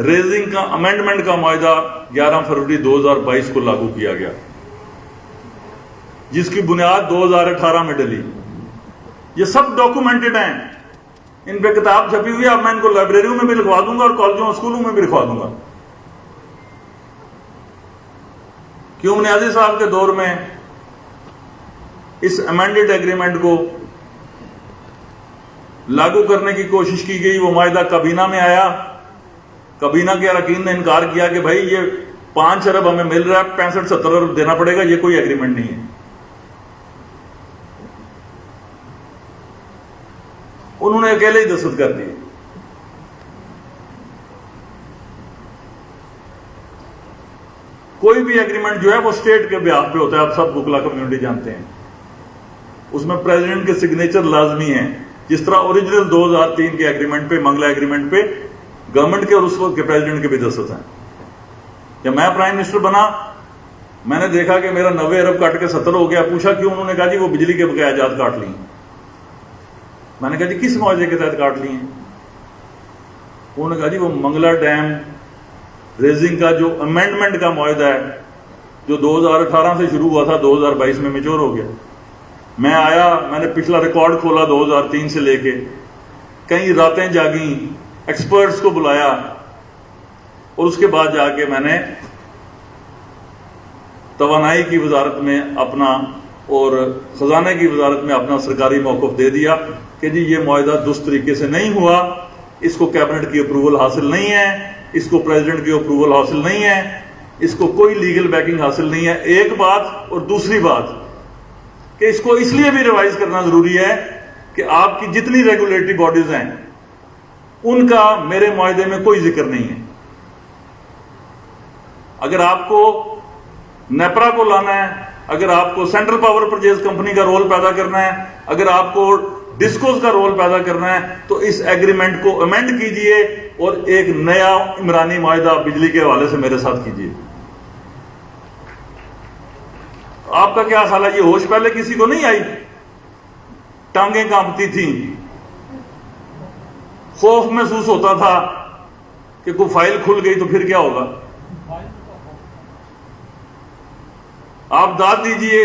ریزنگ کا امینڈمنٹ کا معاہدہ 11 فروری 2022 کو لاگو کیا گیا جس کی بنیاد 2018 میں ڈلی. یہ سب ڈاکومنٹڈ ہیں، ان پہ کتاب چھپی ہوئی ہے. اب میں ان کو لائبریریوں میں بھی لکھوا دوں گا اور کالجوں اور اسکولوں میں بھی لکھوا دوں گا. کیوں نیازی صاحب کے دور میں اس امینڈڈ ایگریمنٹ کو لاگو کرنے کی کوشش کی گئی. وہ معاہدہ کابینہ میں آیا، کابینہ کے اراکین نے انکار کیا کہ بھائی یہ 5 ارب ہمیں مل رہا ہے، 65-70 ارب دینا پڑے گا، یہ کوئی ایگریمنٹ نہیں ہے. انہوں نے اکیلے ہی دستخط کر دیے. کوئی بھی ایگریمنٹ جو ہے وہ اسٹیٹ کے بیاض پہ ہوتا ہے، آپ سب وکلا کمیونٹی جانتے ہیں. اس میں پریزیڈنٹ کے سگنیچر لازمی ہیں. جس طرح اوریجنل 2003 کے ایگریمنٹ پہ، منگلا ایگریمنٹ پہ گورنمنٹ کے اور اس وقت کے پریزیڈنٹ کے بھی دستخط ہیں. جب میں پرائم منسٹر بنا میں نے دیکھا کہ میرا 90 ارب کٹ کے 70 ہو گیا. پوچھا کیوں؟ انہوں نے کہا جی وہ بجلی کے بقایا جات کاٹ لی. میں نے کہا جی کس معاہدے کے تحت کاٹ لی ہیں؟ انہوں نے کہا جی وہ منگلا ڈیم ریزنگ کا جو امینڈمنٹ کا معاہدہ ہے جو 2018 سے شروع ہوا تھا 2022 میں میچور ہو گیا. میں آیا، میں نے پچھلا ریکارڈ کھولا 2003 سے لے کے، کئی راتیں جاگیں، ایکسپرٹس کو بلایا اور اس کے بعد جا کے میں نے توانائی کی وزارت میں اپنا اور خزانے کی وزارت میں اپنا سرکاری موقف دے دیا کہ جی یہ معاہدہ درست طریقے سے نہیں ہوا، اس کو کیبنٹ کی اپروول حاصل نہیں ہے، اس کو پریزیڈنٹ کی اپروول حاصل نہیں ہے، اس کو کوئی لیگل بیکنگ حاصل نہیں ہے. ایک بات. اور دوسری بات کہ اس کو اس لیے بھی ریوائز کرنا ضروری ہے کہ آپ کی جتنی ریگولیٹری باڈیز ہیں ان کا میرے معاہدے میں کوئی ذکر نہیں ہے. اگر آپ کو نیپرا کو لانا ہے، اگر آپ کو سینٹرل پاور پرچیز کمپنی کا رول پیدا کرنا ہے، اگر آپ کو ڈسکوز کا رول پیدا کرنا ہے تو اس ایگریمنٹ کو امینڈ کیجئے اور ایک نیا عمرانی معاہدہ بجلی کے حوالے سے میرے ساتھ کیجئے. آپ کا کیا خیال ہے یہ ہوش پہلے کسی کو نہیں آئی؟ ٹانگیں کانپتی تھیں، خوف محسوس ہوتا تھا کہ کوئی فائل کھل گئی تو پھر کیا ہوگا؟ آپ داد دیجئے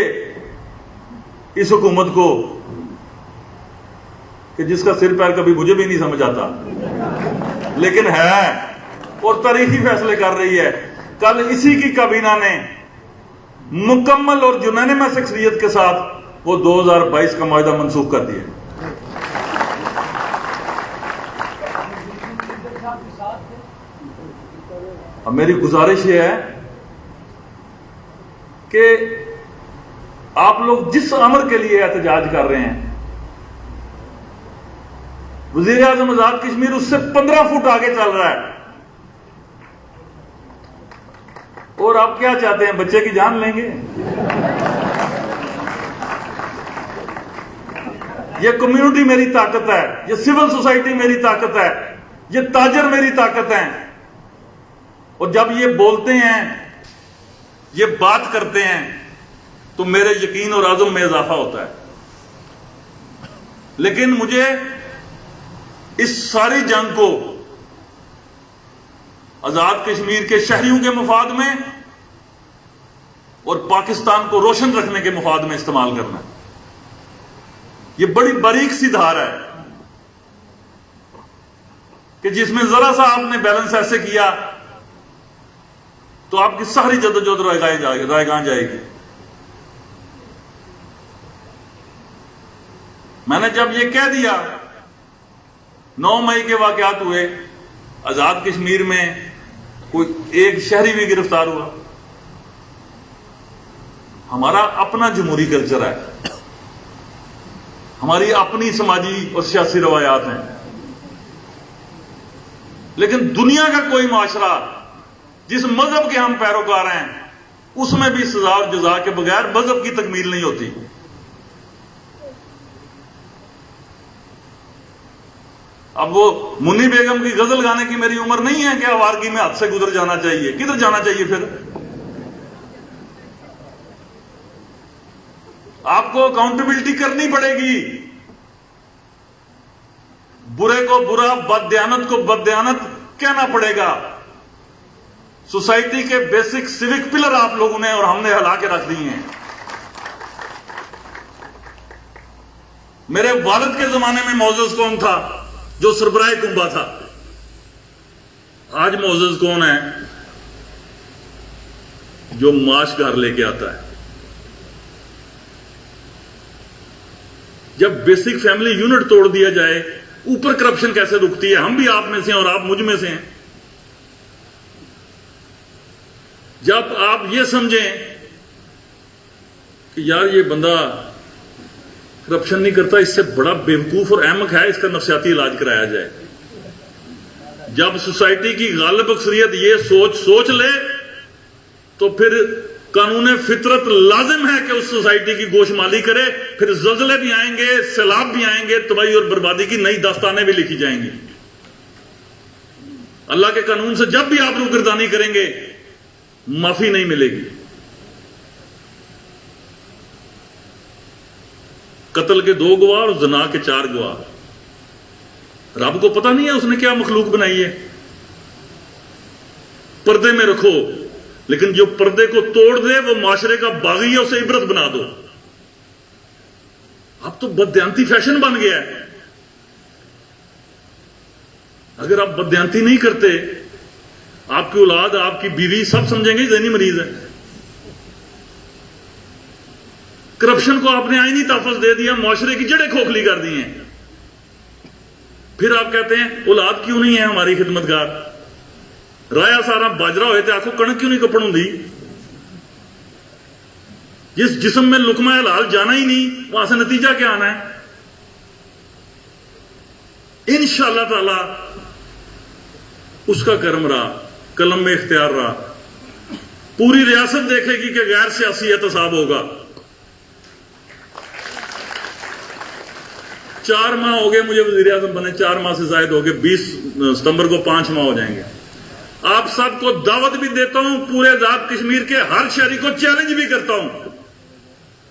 اس حکومت کو کہ جس کا سر پیر کبھی مجھے بھی نہیں سمجھ آتا لیکن ہے اور تاریخی فیصلے کر رہی ہے۔ کل اسی کی کابینہ نے مکمل اور یونانیمس اکثریت کے ساتھ وہ 2022 کا معاہدہ منسوخ کر دیا۔ اب میری گزارش یہ ہے کہ آپ لوگ جس امر کے لیے احتجاج کر رہے ہیں، وزیر اعظم آزاد کشمیر اس سے 15 فٹ آگے چل رہا ہے، اور آپ کیا چاہتے ہیں؟ بچے کی جان لیں گے؟ یہ کمیونٹی میری طاقت ہے، یہ سول سوسائٹی میری طاقت ہے، یہ تاجر میری طاقت ہے، اور جب یہ بولتے ہیں، یہ بات کرتے ہیں تو میرے یقین اور عزم میں اضافہ ہوتا ہے۔ لیکن مجھے اس ساری جنگ کو آزاد کشمیر کے شہریوں کے مفاد میں اور پاکستان کو روشن رکھنے کے مفاد میں استعمال کرنا ہے۔ یہ بڑی باریک سی دھار ہے کہ جس میں ذرا سا آپ نے بیلنس ایسے کیا تو آپ کی ساری جدوجہد رائے گاں جائے گی۔ میں نے جب یہ کہہ دیا، 9 مئی کے واقعات ہوئے، آزاد کشمیر میں کوئی ایک شہری بھی گرفتار ہوا۔ ہمارا اپنا جمہوری کلچر ہے، ہماری اپنی سماجی اور سیاسی روایات ہیں، لیکن دنیا کا کوئی معاشرہ جس مذہب کے ہم پیروکار ہیں اس میں بھی سزا اور جزا کے بغیر مذہب کی تکمیل نہیں ہوتی۔ اب وہ منی بیگم کی غزل گانے کی میری عمر نہیں ہے کہ آوارگی میں حد سے گزر جانا چاہیے۔ کدھر جانا چاہیے پھر؟ آپ کو اکاؤنٹیبلٹی کرنی پڑے گی، برے کو برا، بددیانت کو بددیانت کہنا پڑے گا۔ سوسائٹی کے بیسک سیوک پلر آپ لوگوں نے اور ہم نے ہلا کے رکھ دی ہیں۔ میرے والد کے زمانے میں معزز کون تھا؟ جو سربراہ کنبہ تھا۔ آج معزز کون ہے؟ جو معاش گھر لے کے آتا ہے۔ جب بیسک فیملی یونٹ توڑ دیا جائے، اوپر کرپشن کیسے رکتی ہے؟ ہم بھی آپ میں سے ہیں اور آپ مجھ میں سے ہیں۔ جب آپ یہ سمجھیں کہ یار یہ بندہ کرپشن نہیں کرتا، اس سے بڑا بیوقوف اور احمق ہے، اس کا نفسیاتی علاج کرایا جائے۔ جب سوسائٹی کی غالب اکثریت یہ سوچ لے تو پھر قانون فطرت لازم ہے کہ اس سوسائٹی کی گوشمالی کرے۔ پھر زلزلے بھی آئیں گے، سیلاب بھی آئیں گے، تباہی اور بربادی کی نئی داستانیں بھی لکھی جائیں گی۔ اللہ کے قانون سے جب بھی آپ روگردانی کریں گے معافی نہیں ملے گی۔ قتل کے 2 گواہ اور زنا کے 4 گواہ۔ رب کو پتہ نہیں ہے اس نے کیا مخلوق بنائی ہے؟ پردے میں رکھو، لیکن جو پردے کو توڑ دے وہ معاشرے کا باغی ہے، اسے عبرت بنا دو۔ اب تو بددیانتی فیشن بن گیا ہے۔ اگر آپ بددیانتی نہیں کرتے، آپ کی اولاد، آپ کی بیوی سب سمجھیں گے ذہنی مریض ہے۔ کرپشن کو آپ نے آئینی تحفظ دے دیا، معاشرے کی جڑیں کھوکھلی کر دی ہیں۔ پھر آپ کہتے ہیں اولاد کیوں نہیں ہے ہماری خدمت گار؟ رایا سارا باجرا ہوئے تھے، آنکھوں کنک کیوں نہیں کپڑ ہوں دی؟ جس جسم میں لقمہ حلال جانا ہی نہیں، وہاں سے نتیجہ کیا آنا ہے؟ انشاءاللہ تعالی اس کا کرم رہا، قلم میں اختیار رہا، پوری ریاست دیکھے گی کہ غیر سیاسی احتساب ہوگا۔ 4 ماہ ہو گئے مجھے وزیر اعظم بنے، 4 ماہ سے زائد ہو گئے، 20 ستمبر کو 5 ماہ ہو جائیں گے۔ آپ سب کو دعوت بھی دیتا ہوں، پورے آزاد کشمیر کے ہر شہری کو چیلنج بھی کرتا ہوں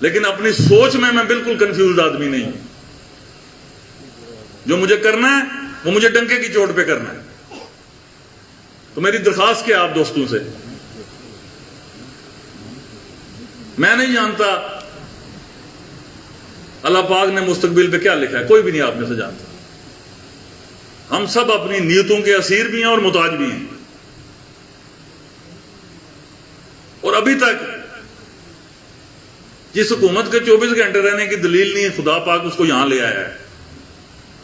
لیکن اپنی سوچ میں بالکل کنفیوزڈ آدمی نہیں ہوں. جو مجھے کرنا ہے وہ مجھے ڈنکے کی چوٹ پہ کرنا ہے. تو میری درخواست کیا آپ دوستوں سے، میں نہیں جانتا اللہ پاک نے مستقبل پہ کیا لکھا ہے، کوئی بھی نہیں آپ میں سے جانتا. ہم سب اپنی نیتوں کے اسیر بھی ہیں اور محتاج بھی ہیں. اور ابھی تک جس حکومت کے 24 گھنٹے رہنے کی دلیل نہیں ہے، خدا پاک اس کو یہاں لے آیا ہے.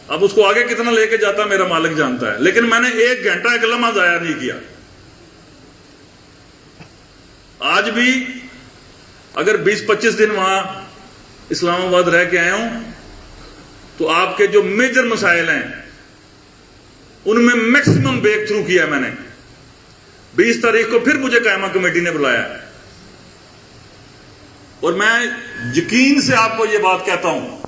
اب اس کو آگے کتنا لے کے جاتا میرا مالک جانتا ہے، لیکن میں نے 1 گھنٹہ 1 لمحہ ضائع نہیں کیا. آج بھی اگر 20-25 دن وہاں اسلام آباد رہ کے آیا ہوں تو آپ کے جو میجر مسائل ہیں ان میں میکسیمم بریک تھرو کیا میں نے. 20 تاریخ کو پھر مجھے قائمہ کمیٹی نے بلایا اور میں یقین سے آپ کو یہ بات کہتا ہوں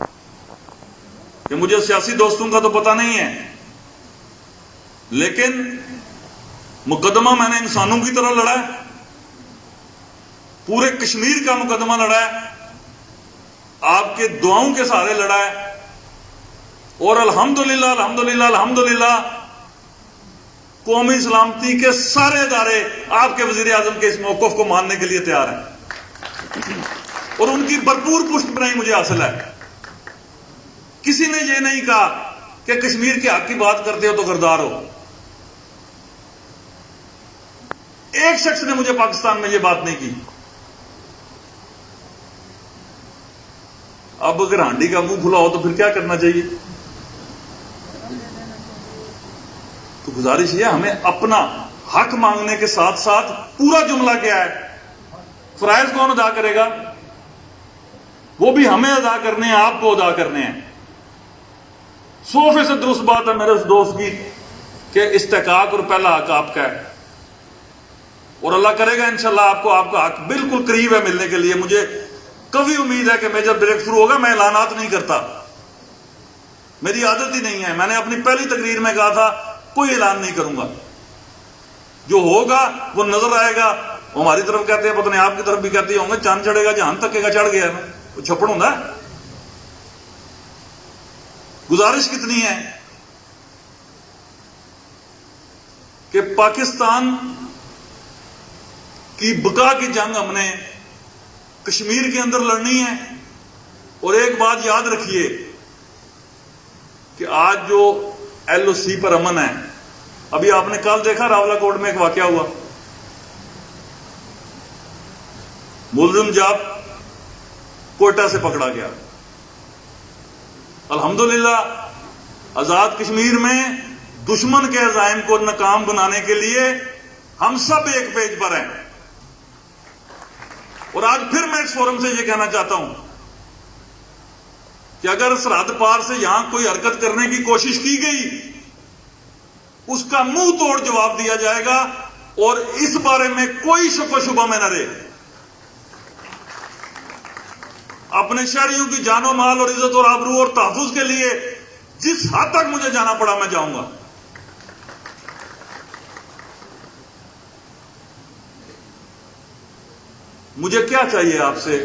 کہ مجھے سیاسی دوستوں کا تو پتہ نہیں ہے، لیکن مقدمہ میں نے انسانوں کی طرح لڑا ہے. پورے کشمیر کا مقدمہ لڑا ہے، آپ کے دعاؤں کے سہارے لڑا ہے. اور الحمدللہ الحمدللہ الحمدللہ قومی سلامتی کے سارے ادارے آپ کے وزیر اعظم کے اس موقف کو ماننے کے لیے تیار ہیں اور ان کی بھرپور پشت پناہی مجھے حاصل ہے. کسی نے یہ نہیں کہا کہ کشمیر کے حق کی بات کرتے ہو تو غدار ہو. ایک شخص نے مجھے پاکستان میں یہ بات نہیں کی. اب اگر ہانڈی کا منہ کھلا ہو تو پھر کیا کرنا چاہیے؟ تو گزارش یہ ہمیں اپنا حق مانگنے کے ساتھ ساتھ پورا جملہ کیا ہے، فرائض کون ادا کرے گا، وہ بھی ہمیں ادا کرنے ہیں، آپ کو ادا کرنے ہیں. 100% درست بات ہے میرے اس دوست کی کہ استحقاق اور پہلا حق آپ کا ہے اور اللہ کرے گا انشاءاللہ آپ کا حق بالکل قریب ہے ملنے کے لیے. مجھے کبھی امید ہے کہ میجر بریک تھرو ہوگا. میں اعلانات نہیں کرتا، میری عادت ہی نہیں ہے. میں نے اپنی پہلی تقریر میں کہا تھا کوئی اعلان نہیں کروں گا، جو ہوگا وہ نظر آئے گا. ہماری طرف کہتے ہیں، پتہ نہیں آپ کی طرف بھی کہتے ہوں گے، چاند چڑھے گا جہان تک کا چڑھ گیا ہے، وہ چھپڑ ہوں. گزارش کتنی ہے کہ پاکستان کی بقا کی جنگ ہم نے کشمیر کے اندر لڑنی ہے. اور ایک بات یاد رکھیے کہ آج جو ایل او سی پر امن ہے، ابھی آپ نے کل دیکھا راولہ کوٹ میں ایک واقعہ ہوا، ملزم جاب کوئٹہ سے پکڑا گیا. الحمدللہ آزاد کشمیر میں دشمن کے عزائم کو ناکام بنانے کے لیے ہم سب ایک پیج پر ہیں. اور آج پھر میں اس فورم سے یہ کہنا چاہتا ہوں کہ اگر سرحد پار سے یہاں کوئی حرکت کرنے کی کوشش کی گئی، اس کا منہ توڑ جواب دیا جائے گا اور اس بارے میں کوئی شک و شبہ میں نہ رہے. اپنے شہریوں کی جان و مال اور عزت اور آبرو اور تحفظ کے لیے جس حد تک مجھے جانا پڑا میں جاؤں گا. مجھے کیا چاہیے آپ سے